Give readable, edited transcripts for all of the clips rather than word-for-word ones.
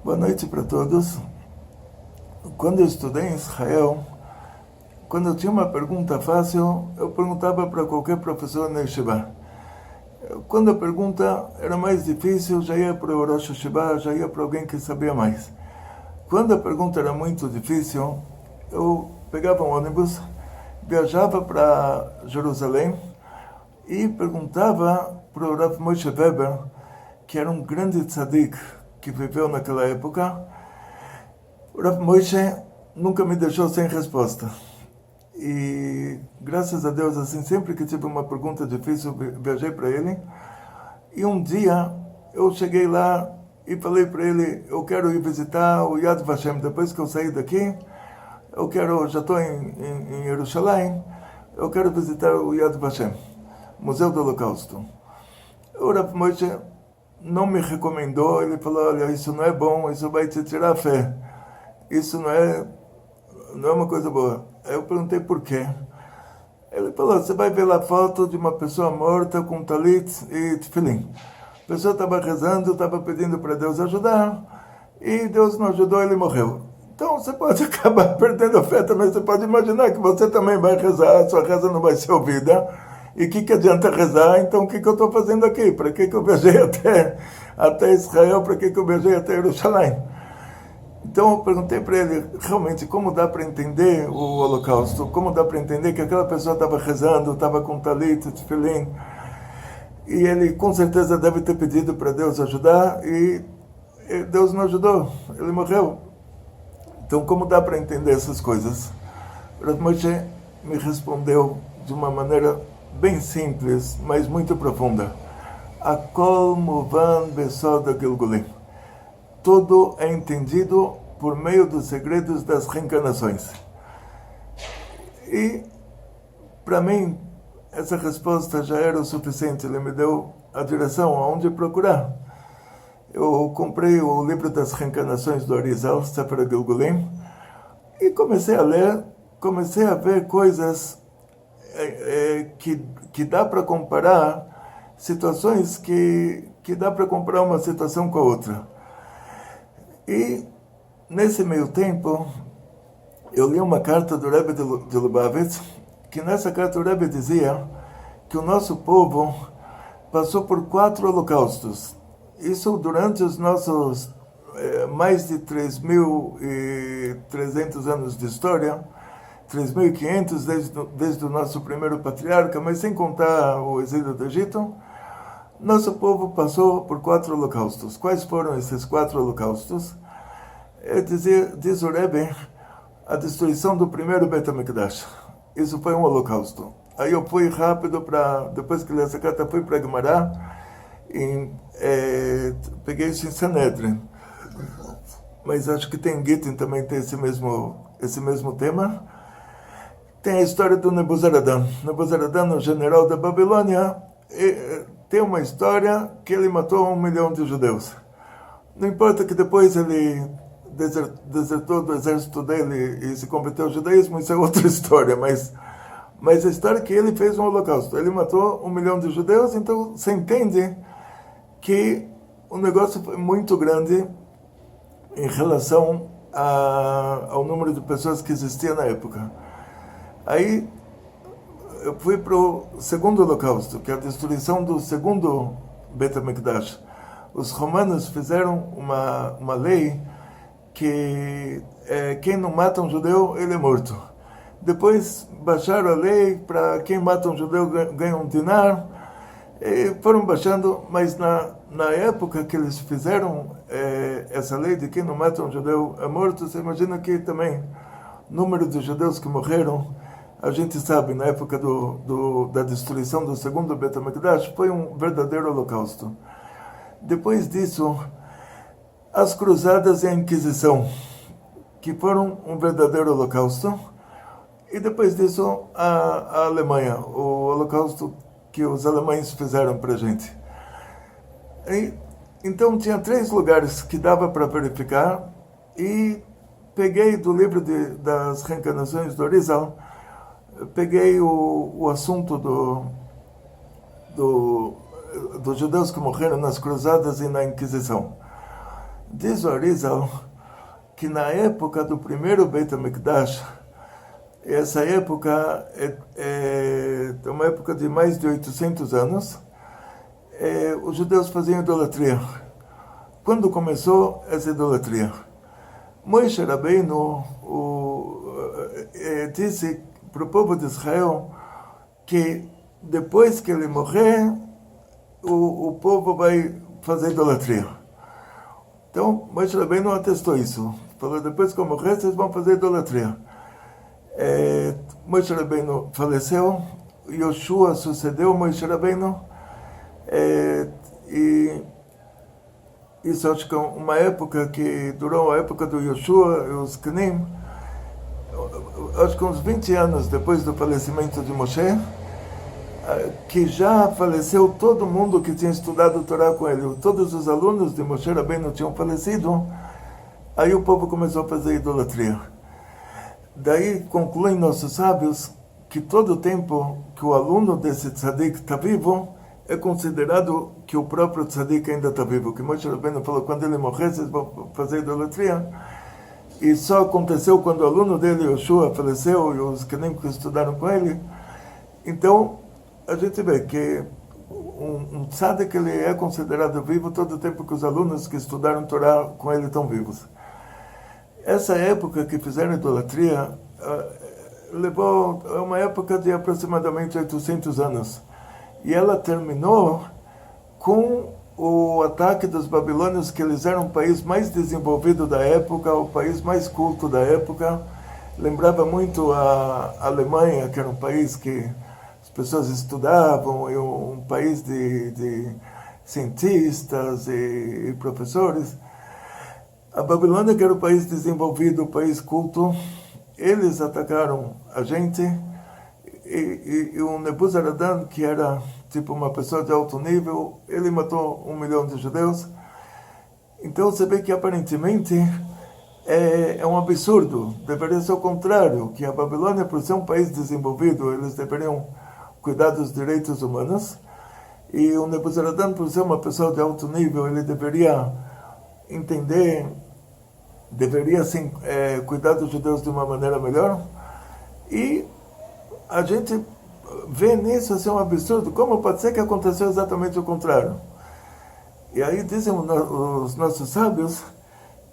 Boa noite para todos. Quando eu estudei em Israel, quando eu tinha uma pergunta fácil, eu perguntava para qualquer professor na Yeshiva. Quando a pergunta era mais difícil, já ia para o Rosh Yeshiva, já ia para alguém que sabia mais. Quando a pergunta era muito difícil, eu pegava um ônibus, viajava para Jerusalém e perguntava para o Rav Moshe Weber, que era um grande tzadik que viveu naquela época. O Rav Moshe nunca me deixou sem resposta. E graças a Deus, assim, sempre que tive uma pergunta difícil, viajei para ele. E um dia eu cheguei lá e falei para ele: eu quero ir visitar o Yad Vashem. Depois que eu saí daqui, já estou em Jerusalém, eu quero visitar o Yad Vashem, Museu do Holocausto. O Rav Moshe não me recomendou, ele falou: olha, isso não é bom, isso vai te tirar a fé. Isso não é uma coisa boa. Aí eu perguntei por quê. Ele falou: você vai ver lá a foto de uma pessoa morta com talit e tefilim. A pessoa estava rezando, estava pedindo para Deus ajudar, e Deus não ajudou, ele morreu. Então você pode acabar perdendo a fé também. Você pode imaginar que você também vai rezar, sua reza não vai ser ouvida. E o que adianta rezar? Então o que eu estou fazendo aqui? Para que eu viajei até Israel? Para que eu viajei até Jerusalém? Então eu perguntei para ele, realmente, como dá para entender o Holocausto? Como dá para entender que aquela pessoa estava rezando, estava com talit, tefilim, e ele com certeza deve ter pedido para Deus ajudar, e Deus não ajudou, ele morreu. Então como dá para entender essas coisas? Rav Moshe me respondeu de uma maneira bem simples, mas muito profunda. Akol muvan besod gilgulim. Tudo é entendido por meio dos segredos das reencarnações. E, para mim, essa resposta já era o suficiente. Ele me deu a direção aonde procurar. Eu comprei o livro das reencarnações do Arizal, Sefer Gilgulim, e comecei a ler, comecei a ver coisas que dá para comparar, situações que dá para comparar uma situação com a outra. E, nesse meio tempo, eu li uma carta do Rebbe de Lubavitch, que nessa carta o Rebbe dizia que o nosso povo passou por 4 holocaustos. Isso durante os nossos mais de 3.300 anos de história, 3.500 desde o nosso primeiro patriarca, mas sem contar o exílio do Egito. Nosso povo passou por 4 holocaustos. Quais foram esses 4 holocaustos? Diz o Rebbe, a destruição do primeiro Beit HaMikdash. Isso foi um holocausto. Aí eu fui rápido depois que li essa carta, fui para Gemara e peguei isso em Sanedrin. Mas acho que tem Gittin também tem esse mesmo tema. Tem a história do Nebuzaradan. Nebuzaradan, o general da Babilônia, tem uma história que ele matou 1 milhão de judeus. Não importa que depois ele desertou do exército dele e se converteu ao judaísmo, isso é outra história, mas a história é que ele fez um holocausto. Ele matou 1 milhão de judeus, então você entende que o negócio foi muito grande em relação ao número de pessoas que existia na época. Aí eu fui para o segundo holocausto, que é a destruição do segundo Beit HaMikdash. Os romanos fizeram uma lei que quem não mata um judeu, ele é morto. Depois baixaram a lei para quem mata um judeu ganha um dinar. E foram baixando, mas na época que eles fizeram essa lei de quem não mata um judeu é morto, você imagina que também o número de judeus que morreram, a gente sabe, na época da destruição do segundo Beit HaMikdash, foi um verdadeiro holocausto. Depois disso, as cruzadas e a Inquisição, que foram um verdadeiro holocausto. E depois disso, a Alemanha, o holocausto que os alemães fizeram para a gente. Então, tinha 3 lugares que dava para verificar, e peguei do livro das reencarnações do Arizal, peguei o assunto dos judeus que morreram nas cruzadas e na Inquisição. Diz o Arizal que na época do primeiro Beit HaMikdash, essa época é uma época de mais de 800 anos, os judeus faziam idolatria. Quando começou essa idolatria? Moshe Rabbeinu disse para o povo de Israel que depois que ele morrer, o povo vai fazer idolatria. Então, Moshe Rabbeinu atestou isso. Falou, depois que eu morrer, vocês vão fazer idolatria. Moshe Rabbeinu faleceu, Yoshua sucedeu Moshe Rabbeinu, e isso acho que é uma época que durou a época do Yoshua e os Kenim, acho que uns 20 anos depois do falecimento de Moshe, que já faleceu todo mundo que tinha estudado o Torá com ele. Todos os alunos de Moshe Rabbeinu tinham falecido, aí o povo começou a fazer idolatria. Daí concluem nossos sábios que todo o tempo que o aluno desse tzadik está vivo, é considerado que o próprio tzadik ainda está vivo. Que Moshe Rabbeinu falou, quando ele morrer, vocês vão fazer idolatria. E só aconteceu quando o aluno dele, Yoshua, faleceu, e os que nem estudaram com ele. Então, a gente vê que um tzadik, ele é considerado vivo todo o tempo que os alunos que estudaram Torá com ele estão vivos. Essa época que fizeram idolatria levou a uma época de aproximadamente 800 anos. E ela terminou com o ataque dos babilônios, que eles eram o país mais desenvolvido da época, o país mais culto da época. Lembrava muito a Alemanha, que era um país que as pessoas estudavam, e um país de cientistas e professores. A Babilônia, que era o país desenvolvido, o país culto, eles atacaram a gente, e o Nebuzaradan, que era tipo uma pessoa de alto nível, ele matou 1 milhão de judeus. Então você vê que aparentemente é um absurdo, deveria ser o contrário, que a Babilônia, por ser um país desenvolvido, eles deveriam cuidar dos direitos humanos, e o Nebuzaradan, por ser uma pessoa de alto nível, ele deveria entender, deveria sim, cuidar dos judeus de uma maneira melhor. E a gente vê nisso assim, um absurdo. Como pode ser que aconteceu exatamente o contrário? E aí dizem os nossos sábios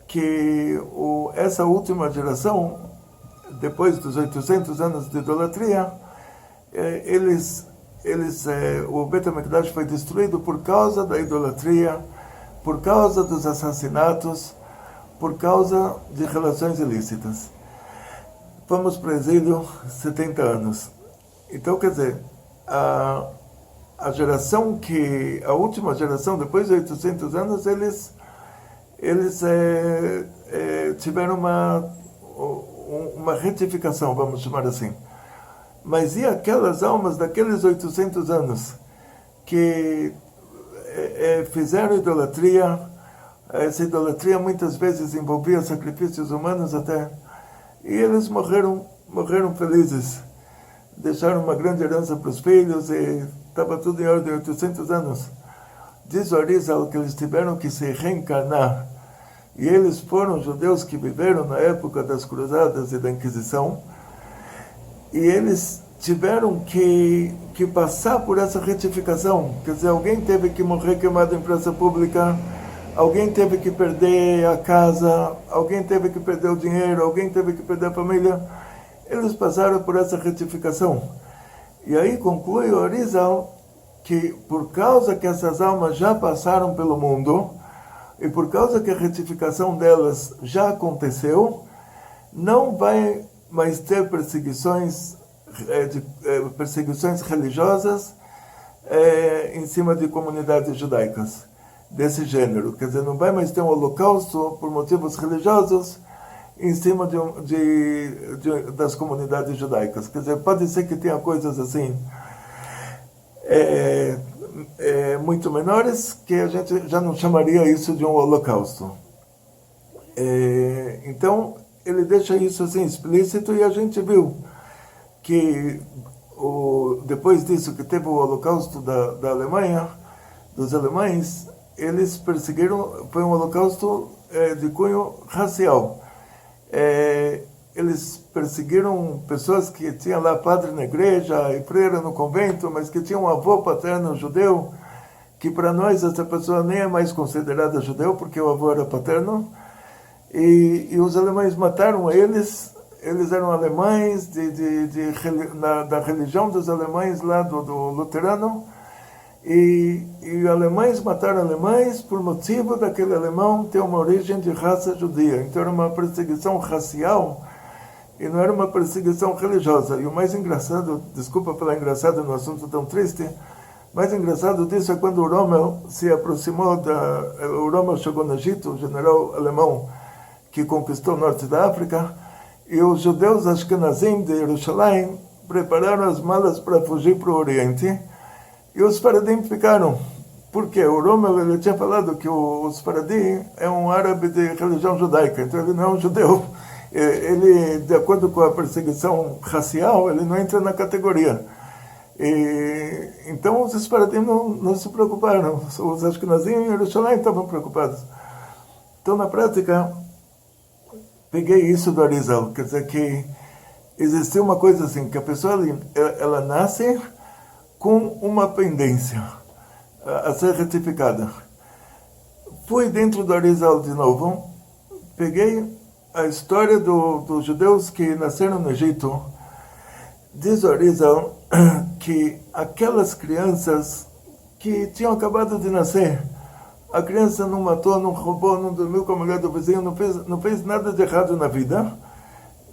que essa última geração, depois dos 800 anos de idolatria, o Beit HaMikdash foi destruído por causa da idolatria, por causa dos assassinatos, por causa de relações ilícitas. Fomos para o exílio 70 anos. Então, quer dizer, a última geração, depois de 800 anos, eles tiveram uma retificação, vamos chamar assim. Mas e aquelas almas daqueles 800 anos que fizeram idolatria? Essa idolatria muitas vezes envolvia sacrifícios humanos até, e eles morreram felizes, deixaram uma grande herança para os filhos, e estava tudo em ordem. 800 anos. Diz o Arizal que eles tiveram que se reencarnar, e eles foram judeus que viveram na época das cruzadas e da Inquisição, e eles tiveram que passar por essa retificação. Quer dizer, alguém teve que morrer queimado em praça pública, alguém teve que perder a casa, alguém teve que perder o dinheiro, alguém teve que perder a família. Eles passaram por essa retificação. E aí conclui o Arizal que por causa que essas almas já passaram pelo mundo, e por causa que a retificação delas já aconteceu, não vai mais ter perseguições religiosas em cima de comunidades judaicas desse gênero. Quer dizer, não vai mais ter um holocausto por motivos religiosos em cima das comunidades judaicas. Quer dizer, pode ser que tenha coisas assim muito menores, que a gente já não chamaria isso de um holocausto. Então, ele deixa isso assim explícito, e a gente viu que depois disso que teve o holocausto da Alemanha, dos alemães, eles perseguiram, foi um holocausto de cunho racial. Eles perseguiram pessoas que tinham lá padre na igreja e freira no convento, mas que tinham um avô paterno judeu, que para nós essa pessoa nem é mais considerada judeu, porque o avô era paterno, e os alemães mataram eles eram alemães da religião dos alemães lá do luterano, e alemães mataram alemães por motivo daquele alemão ter uma origem de raça judia. Então era uma perseguição racial e não era uma perseguição religiosa. E o mais engraçado, desculpa pela engraçada no assunto tão triste, mais engraçado disso é quando o Rommel se aproximou o Rommel chegou no Egito, o general alemão que conquistou o norte da África, e os judeus Ashkenazim de Jerusalém prepararam as malas para fugir para o Oriente, e os Faradim ficaram. Porque o Rommel ele tinha falado que o Faradim é um árabe de religião judaica, então ele não é um judeu. Ele, de acordo com a perseguição racial, ele não entra na categoria. Então os Faradim não se preocuparam. Os Ashkenazim em Jerusalém estavam preocupados. Então, na prática, peguei isso do Arizal. Quer dizer que existe uma coisa assim, que a pessoa ela nasce com uma pendência a ser retificada. Fui dentro do Arizal de novo, peguei a história dos judeus que nasceram no Egito. Diz o Arizal que aquelas crianças que tinham acabado de nascer, a criança não matou, não roubou, não dormiu com a mulher do vizinho, não fez nada de errado na vida,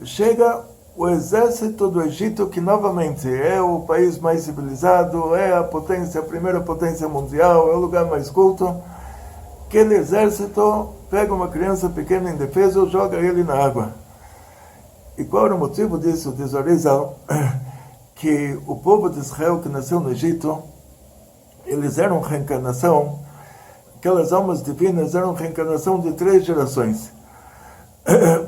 chega o exército do Egito, que novamente é o país mais civilizado, é a primeira potência mundial, é o lugar mais culto. Aquele exército pega uma criança pequena indefesa e joga ele na água. E qual era o motivo disso? Diz o Arizal que o povo de Israel que nasceu no Egito, eles eram reencarnação, aquelas almas divinas eram reencarnação de 3 gerações.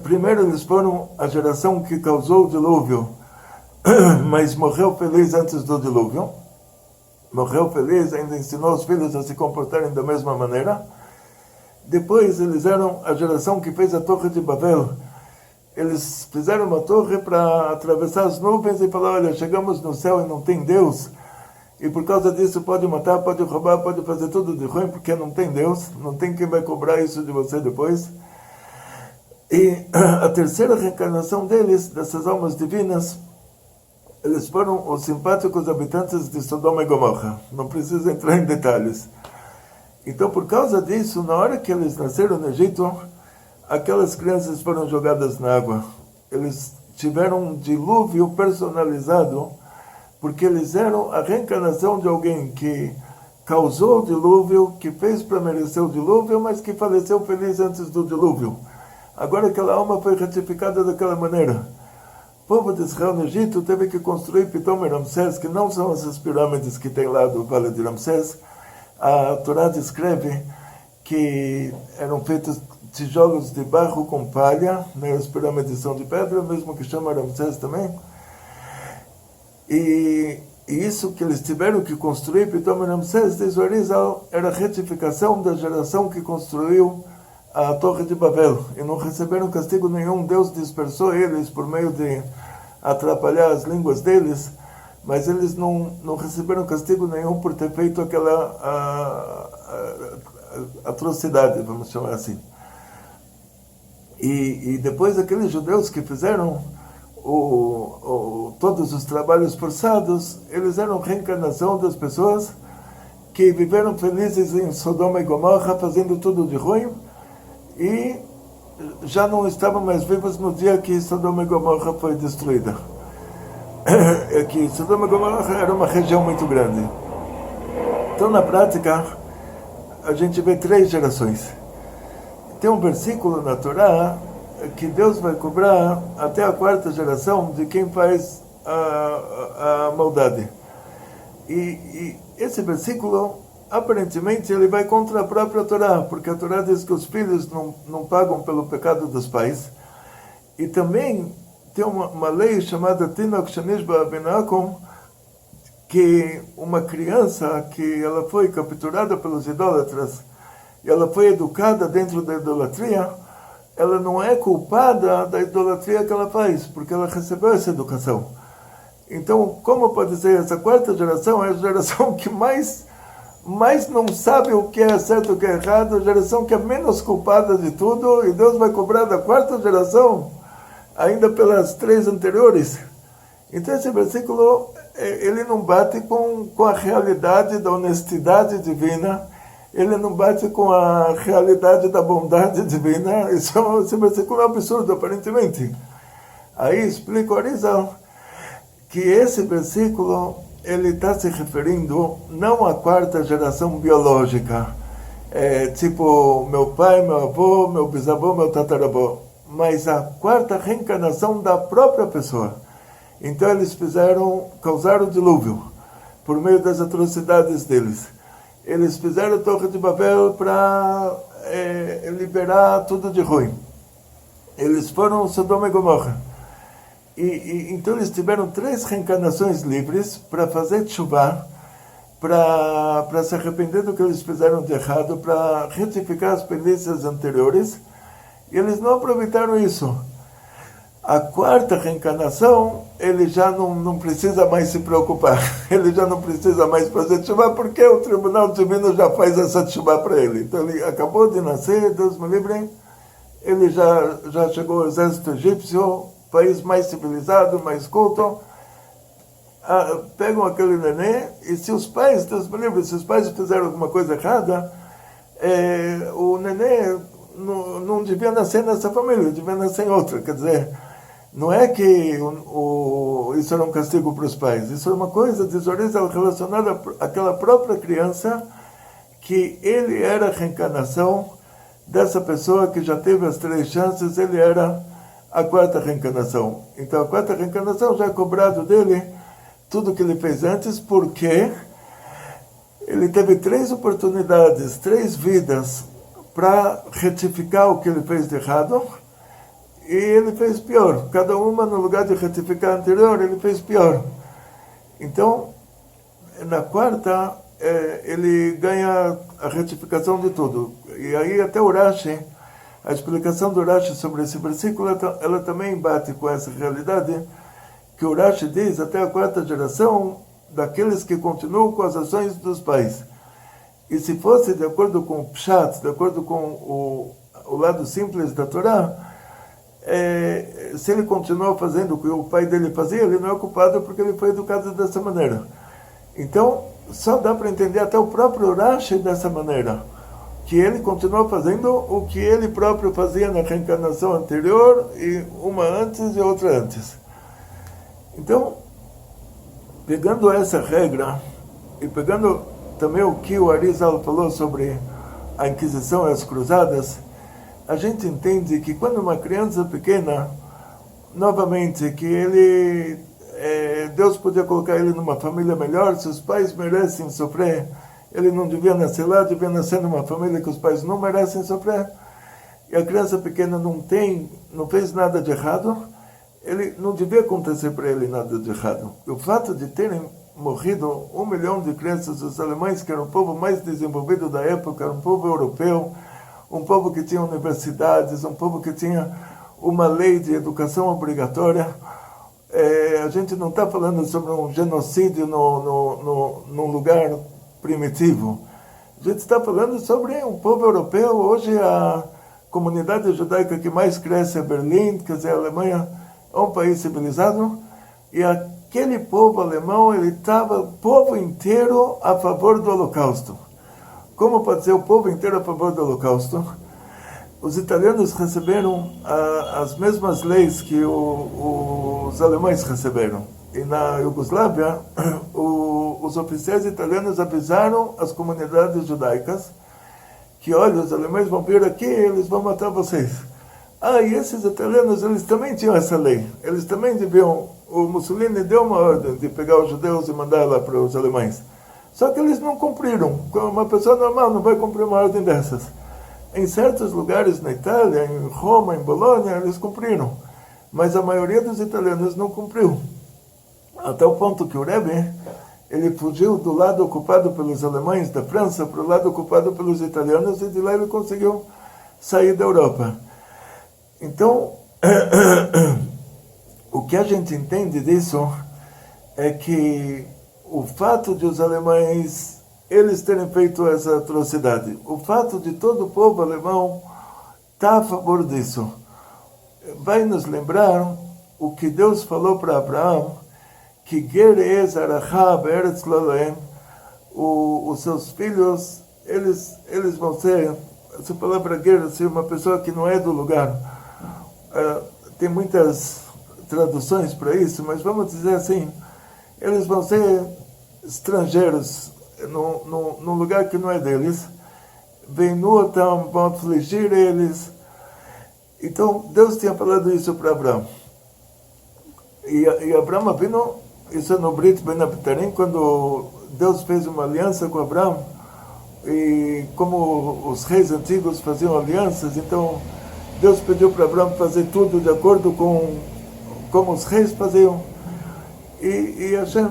Primeiro eles foram a geração que causou o dilúvio, mas morreu feliz antes do dilúvio. Morreu feliz, ainda ensinou os filhos a se comportarem da mesma maneira. Depois eles eram a geração que fez a Torre de Babel. Eles fizeram uma torre para atravessar as nuvens e falar, olha, chegamos no céu e não tem Deus. E por causa disso pode matar, pode roubar, pode fazer tudo de ruim, porque não tem Deus, não tem quem vai cobrar isso de você depois. E a terceira reencarnação deles, dessas almas divinas, eles foram os simpáticos habitantes de Sodoma e Gomorra. Não preciso entrar em detalhes. Então, por causa disso, na hora que eles nasceram no Egito, aquelas crianças foram jogadas na água. Eles tiveram um dilúvio personalizado, porque eles eram a reencarnação de alguém que causou o dilúvio, que fez para merecer o dilúvio, mas que faleceu feliz antes do dilúvio. Agora aquela alma foi retificada daquela maneira. O povo de Israel no Egito teve que construir Pitom e Ramsés, que não são essas pirâmides que tem lá do Vale de Ramsés. A Torá descreve que eram feitos tijolos de barro com palha, né? As pirâmides são de pedra, mesmo que chama Ramsés também. E isso que eles tiveram que construir, Pitom e Ramsés, diz o Arizal, era a retificação da geração que construiu a Torre de Babel, e não receberam castigo nenhum. Deus dispersou eles por meio de atrapalhar as línguas deles, mas eles não receberam castigo nenhum por ter feito aquela atrocidade, vamos chamar assim. E depois aqueles judeus que fizeram todos os trabalhos forçados, eles eram reencarnação das pessoas que viveram felizes em Sodoma e Gomorra, fazendo tudo de ruim, e já não estavam mais vivos no dia que Sodoma e Gomorra foi destruída. Que Sodoma e Gomorra era uma região muito grande. Então, na prática, a gente vê 3 gerações. Tem um versículo na Torá que Deus vai cobrar até a 4ª geração de quem faz a maldade. E esse versículo, aparentemente, ele vai contra a própria Torá, porque a Torá diz que os filhos não pagam pelo pecado dos pais. E também tem uma lei chamada Tinok Shanishba Benakom, que uma criança que ela foi capturada pelos idólatras e ela foi educada dentro da idolatria, ela não é culpada da idolatria que ela faz, porque ela recebeu essa educação. Então, como pode ser essa quarta geração? É a geração que mais não sabe o que é certo e o que é errado, a geração que é menos culpada de tudo, e Deus vai cobrar da quarta geração, ainda pelas 3 anteriores. Então esse versículo, ele não bate com a realidade da honestidade divina, ele não bate com a realidade da bondade divina. Esse versículo é um absurdo, aparentemente. Aí explica o Arizal que esse versículo, ele está se referindo não à quarta geração biológica, tipo meu pai, meu avô, meu bisavô, meu tataravô, mas à quarta reencarnação da própria pessoa. Então eles causaram o dilúvio por meio das atrocidades deles. Eles fizeram a Torre de Babel para liberar tudo de ruim. Eles foram Sodoma e Gomorra. Então eles tiveram 3 reencarnações livres para fazer tchuvá, para se arrepender do que eles fizeram de errado, para retificar as pendências anteriores, e eles não aproveitaram isso. A quarta reencarnação, ele já não precisa mais se preocupar, ele já não precisa mais fazer tchuvá, porque o Tribunal Divino já faz essa tchuvá para ele. Então ele acabou de nascer, Deus me livre, ele já chegou ao exército egípcio, país mais civilizado, mais culto, pegam aquele neném, e se os pais, Deus me livre, se os pais fizeram alguma coisa errada, o neném não devia nascer nessa família, devia nascer em outra. Quer dizer, não é que isso era um castigo para os pais, isso era uma coisa desordenada relacionada àquela própria criança, que ele era a reencarnação dessa pessoa que já teve as 3 chances, ele era a quarta reencarnação. Então a quarta reencarnação já é cobrado dele tudo que ele fez antes, porque ele teve 3 oportunidades, 3 vidas para retificar o que ele fez de errado, e ele fez pior. Cada uma, no lugar de retificar a anterior, ele fez pior. Então, na quarta, ele ganha a retificação de tudo. E aí até o Rashi, a explicação do Rashi sobre esse versículo, ela também bate com essa realidade, que o Rashi diz até a quarta geração daqueles que continuam com as ações dos pais. E se fosse de acordo com o Pshat, de acordo com o lado simples da Torá, se ele continuou fazendo o que o pai dele fazia, ele não é culpado porque ele foi educado dessa maneira. Então, só dá para entender até o próprio Rashi dessa maneira, que ele continuou fazendo o que ele próprio fazia na reencarnação anterior, e uma antes e outra antes. Então, pegando essa regra, e pegando também o que o Arizal falou sobre a Inquisição e as Cruzadas, a gente entende que quando uma criança pequena, novamente, que Deus podia colocar ele numa família melhor, se os pais merecem sofrer, ele não devia nascer lá, devia nascer numa família que os pais não merecem sofrer, e a criança pequena não fez nada de errado, ele não devia acontecer para ele nada de errado. E o fato de terem morrido 1 milhão de crianças, os alemães, que eram o povo mais desenvolvido da época, era um povo europeu, um povo que tinha universidades, um povo que tinha uma lei de educação obrigatória. A gente não está falando sobre um genocídio num lugar primitivo. A gente está falando sobre um povo europeu. Hoje a comunidade judaica que mais cresce é Berlim, quer dizer, a Alemanha é um país civilizado, e aquele povo alemão, ele estava o povo inteiro a favor do Holocausto. Como pode ser o povo inteiro a favor do Holocausto? Os italianos receberam as mesmas leis que os alemães receberam. E na Iugoslávia, os oficiais italianos avisaram as comunidades judaicas que, olha, os alemães vão vir aqui e eles vão matar vocês. E esses italianos, eles também tinham essa lei. Eles também deviam... O Mussolini deu uma ordem de pegar os judeus e mandar lá para os alemães. Só que eles não cumpriram. Uma pessoa normal não vai cumprir uma ordem dessas. Em certos lugares na Itália, em Roma, em Bolonha, eles cumpriram. Mas a maioria dos italianos não cumpriu. Até o ponto que o Rebbe, Ele fugiu do lado ocupado pelos alemães da França para o lado ocupado pelos italianos e de lá ele conseguiu sair da Europa. Então, o que a gente entende disso é que o fato de os alemães eles terem feito essa atrocidade, o fato de todo o povo alemão estar a favor disso, vai nos lembrar o que Deus falou para Abraão, que Gerez Arachá Beretz Lolaem, os seus filhos, eles vão ser, essa palavra Ger, ser uma pessoa que não é do lugar. Tem muitas traduções para isso, mas vamos dizer assim, eles vão ser estrangeiros num lugar que não é deles, vão afligir eles. Então, Deus tinha falado isso para Abraão. E Abraão vindo, isso é no Brit Ben Abitarim, quando Deus fez uma aliança com Abraão, e como os reis antigos faziam alianças, então Deus pediu para Abraão fazer tudo de acordo com como os reis faziam. E Hashem,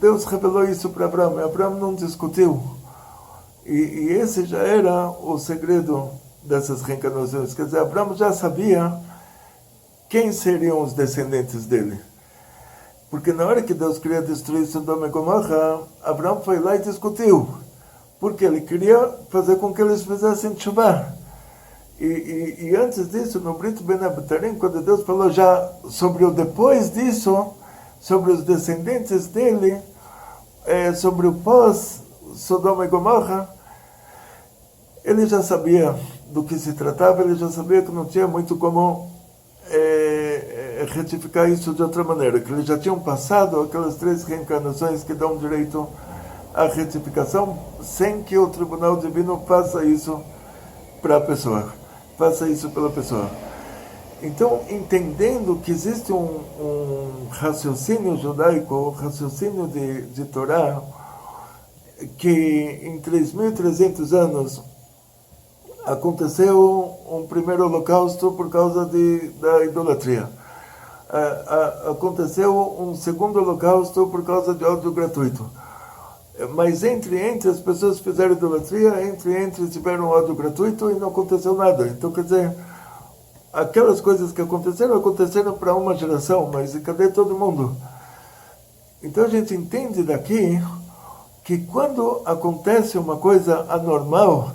Deus revelou isso para Abraão, e Abraão não discutiu. E esse já era o segredo dessas reencarnações. Quer dizer, Abraão já sabia quem seriam os descendentes dele. Porque na hora que Deus queria destruir Sodoma e Gomorra, Abraão foi lá e discutiu. Porque ele queria fazer com que eles fizessem tshuva. E antes disso, no Brit Ben Abitarim, quando Deus falou já sobre o depois disso, sobre os descendentes dele, sobre o pós Sodoma e Gomorra, ele já sabia do que se tratava, ele já sabia que não tinha muito como retificar isso de outra maneira, que eles já tinham passado aquelas 3 reencarnações que dão direito à retificação, sem que o Tribunal Divino faça isso para a pessoa, faça isso pela pessoa. Então, entendendo que existe um raciocínio judaico, um raciocínio de Torá, que em 3.300 anos aconteceu um primeiro holocausto por causa da idolatria. Aconteceu um segundo holocausto por causa de ódio gratuito. Mas entre as pessoas fizeram idolatria, entre tiveram ódio gratuito e não aconteceu nada. Então, quer dizer, aquelas coisas que aconteceram para uma geração, mas cadê todo mundo? Então a gente entende daqui que quando acontece uma coisa anormal,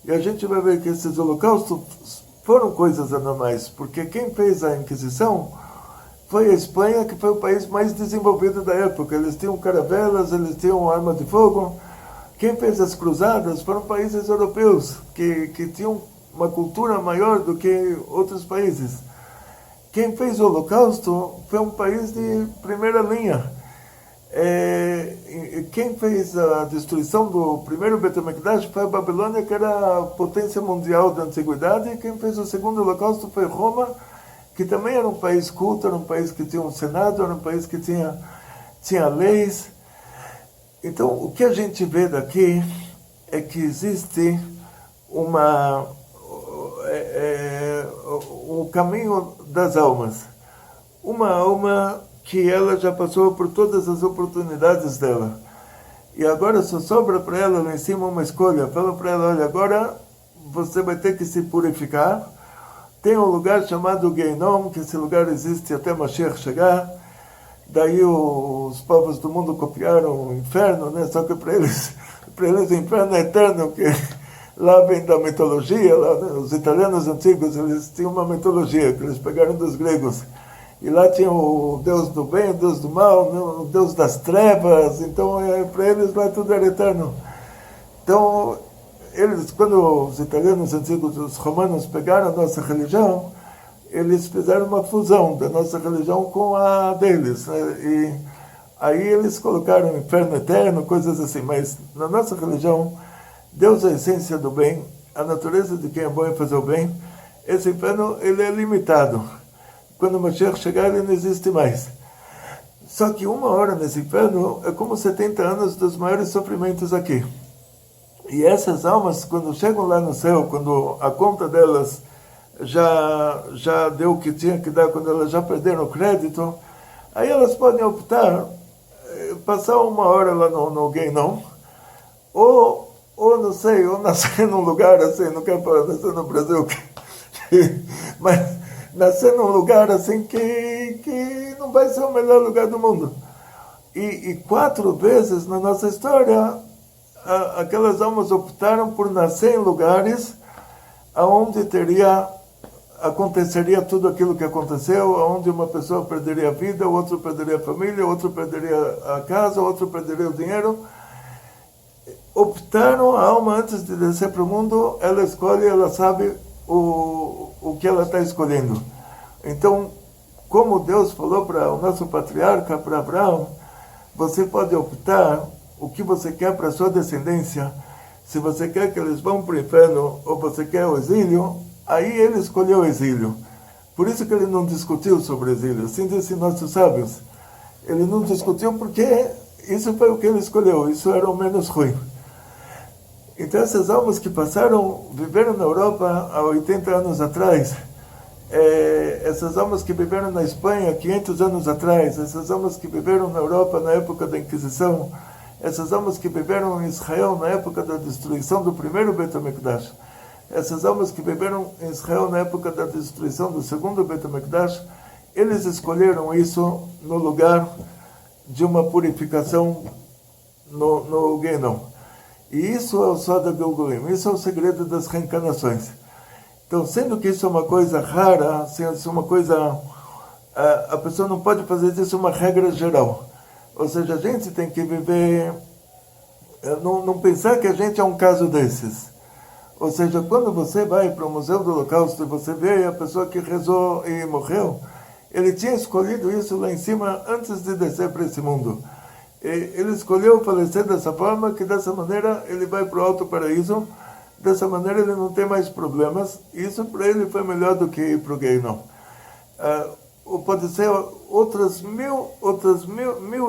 e a gente vai ver que esses holocaustos foram coisas anormais, porque quem fez a Inquisição foi a Espanha, que foi o país mais desenvolvido da época. Eles tinham caravelas, eles tinham arma de fogo. Quem fez as cruzadas foram países europeus, que tinham uma cultura maior do que outros países. Quem fez o Holocausto foi um país de primeira linha. Quem fez a destruição do primeiro Bet HaMikdash foi a Babilônia, que era a potência mundial da antiguidade, e quem fez o segundo Holocausto foi Roma, que também era um país culto, era um país que tinha um senado, era um país que tinha leis. Então, o que a gente vê daqui é que existe o caminho das almas. Uma alma que ela já passou por todas as oportunidades dela. E agora só sobra para ela lá em cima uma escolha. Fala para ela, olha, agora você vai ter que se purificar. Tem um lugar chamado Geinom, que esse lugar existe até Mashiach chegar. Daí os povos do mundo copiaram o inferno, né? Só que para eles o inferno é eterno, porque lá vem da mitologia, lá, né? Os italianos antigos, eles tinham uma mitologia que eles pegaram dos gregos. E lá tinha o Deus do bem, o Deus do mal, né? O Deus das trevas. Então, para eles lá tudo era eterno. Então, quando os italianos antigos, os romanos pegaram a nossa religião, eles fizeram uma fusão da nossa religião com a deles, né? E aí eles colocaram o inferno eterno, coisas assim. Mas na nossa religião, Deus é a essência do bem, a natureza de quem é bom é fazer o bem. Esse inferno, ele é limitado. Quando o Mashiach chegar, ele não existe mais. Só que uma hora nesse inferno é como 70 anos dos maiores sofrimentos aqui. E essas almas, quando chegam lá no céu, quando a conta delas já deu o que tinha que dar, quando elas já perderam o crédito, aí elas podem optar passar uma hora lá no Guénon, ou não sei, ou nascer num lugar assim, não quero falar nascer no Brasil, mas nascer num lugar assim que não vai ser o melhor lugar do mundo. E 4 vezes na nossa história, aquelas almas optaram por nascer em lugares onde aconteceria tudo aquilo que aconteceu, onde uma pessoa perderia a vida, outro perderia a família, outro perderia a casa, outro perderia o dinheiro. Optaram, a alma antes de descer para o mundo, ela escolhe, ela sabe o que ela está escolhendo. Então, como Deus falou para o nosso patriarca, para Abraão, você pode optar o que você quer para a sua descendência. Se você quer que eles vão para o inferno ou você quer o exílio, aí ele escolheu o exílio. Por isso que ele não discutiu sobre o exílio. Assim dizem nossos sábios. Ele não discutiu porque isso foi o que ele escolheu. Isso era o menos ruim. Então essas almas que viveram na Europa há 80 anos atrás, essas almas que viveram na Espanha 500 anos atrás, essas almas que viveram na Europa na época da Inquisição, essas almas que viveram em Israel na época da destruição do primeiro Beit HaMikdash, essas almas que viveram em Israel na época da destruição do segundo Beit HaMikdash, eles escolheram isso no lugar de uma purificação no Guénon. E isso é o Soda Gilgulim, isso é o segredo das reencarnações. Então, sendo que isso é uma coisa rara, sendo isso uma coisa... a pessoa não pode fazer disso uma regra geral. Ou seja, a gente tem que viver... Não pensar que a gente é um caso desses. Ou seja, quando você vai para o Museu do Holocausto e você vê a pessoa que rezou e morreu, ele tinha escolhido isso lá em cima antes de descer para esse mundo. Ele escolheu falecer dessa forma, que dessa maneira ele vai para o Alto Paraíso, dessa maneira ele não tem mais problemas. Isso para ele foi melhor do que ir para o Guénon. Pode ser outros mil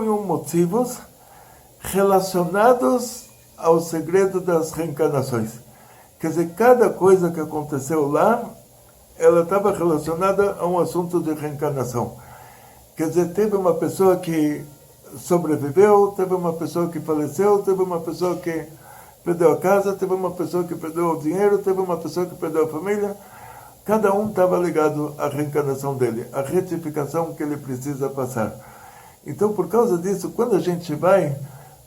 e um motivos relacionados ao segredo das reencarnações. Quer dizer, cada coisa que aconteceu lá, ela estava relacionada a um assunto de reencarnação. Quer dizer, teve uma pessoa que sobreviveu, teve uma pessoa que faleceu, teve uma pessoa que perdeu a casa, teve uma pessoa que perdeu o dinheiro, teve uma pessoa que perdeu a família. Cada um estava ligado à reencarnação dele, à retificação que ele precisa passar. Então, por causa disso, quando a gente vai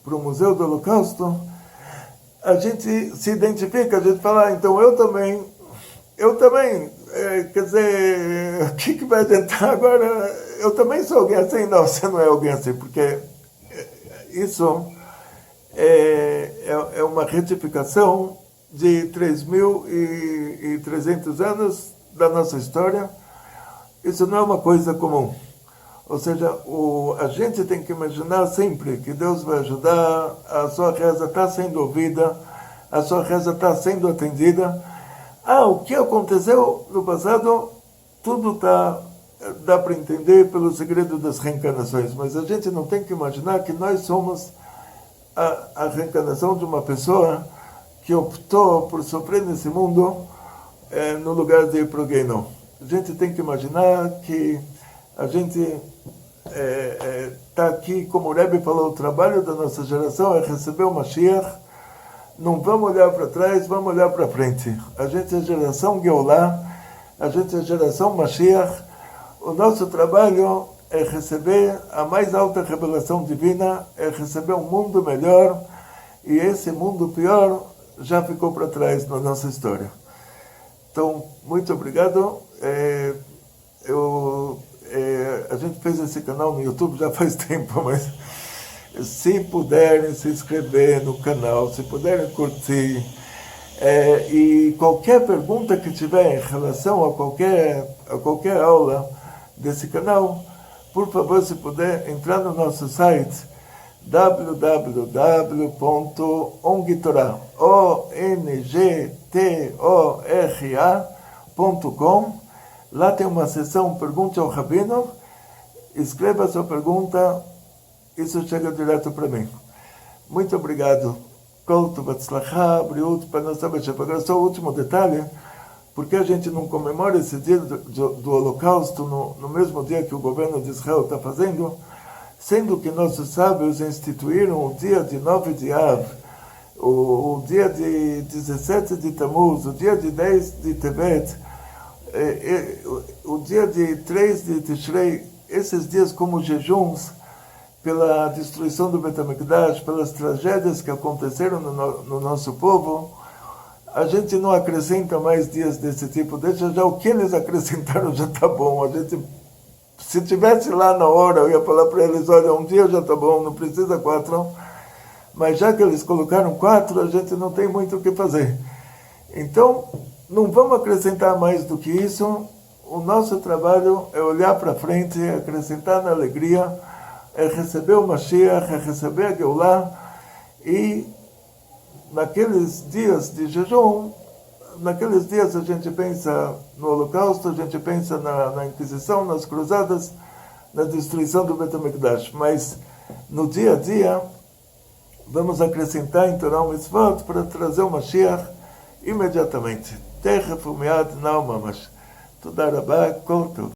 para o Museu do Holocausto, a gente se identifica, a gente fala, então eu também, quer dizer, o que vai adiantar agora? Eu também sou alguém assim? Não, você não é alguém assim, porque isso é uma retificação de 3.300 anos da nossa história. Isso não é uma coisa comum. Ou seja, a gente tem que imaginar sempre que Deus vai ajudar, a sua reza está sendo ouvida, a sua reza está sendo atendida. O que aconteceu no passado, tudo dá para entender pelo segredo das reencarnações, mas a gente não tem que imaginar que nós somos a reencarnação de uma pessoa que optou por sofrer nesse mundo no lugar de ir para o Guénon. A gente tem que imaginar que a gente está aqui, como o Rebbe falou, o trabalho da nossa geração é receber o Mashiach. Não vamos olhar para trás, vamos olhar para frente. A gente é a geração Geulá, a gente é a geração Mashiach. O nosso trabalho é receber a mais alta revelação divina, é receber um mundo melhor, e esse mundo pior já ficou para trás na nossa história. Então, muito obrigado. A gente fez esse canal no YouTube já faz tempo, mas se puderem se inscrever no canal, se puderem curtir, e qualquer pergunta que tiver em relação a qualquer aula desse canal, por favor, se puder entrar no nosso site www.ongtorá.com. Lá tem uma seção Pergunte ao Rabino, escreva a sua pergunta, isso chega direto para mim. Muito obrigado. Kol tov v'atzlacha, briut, agora só o último detalhe, porque a gente não comemora esse dia do Holocausto no mesmo dia que o governo de Israel está fazendo. sendo que nossos sábios instituíram o dia de 9 de Av, o dia de 17 de Tammuz, o dia de 10 de Tevet, o dia de 3 de Tishrei, esses dias como jejuns, pela destruição do Bet HaMikdash, pelas tragédias que aconteceram no nosso povo, a gente não acrescenta mais dias desse tipo, deixa já o que eles acrescentaram já está bom. A gente, se tivesse lá na hora, eu ia falar para eles, olha, um dia já está bom, não precisa 4, mas já que eles colocaram 4, a gente não tem muito o que fazer. Então, não vamos acrescentar mais do que isso. O nosso trabalho é olhar para frente, acrescentar na alegria, é receber o Mashiach, é receber a Geulah, e naqueles dias de jejum, naqueles dias a gente pensa no Holocausto, a gente pensa na Inquisição, nas Cruzadas, na destruição do Bet HaMikdash, mas no dia a dia vamos acrescentar em Torah Mitzvot para trazer o Mashiach imediatamente. Terra fumeada, não, mas tudo arabá, corto.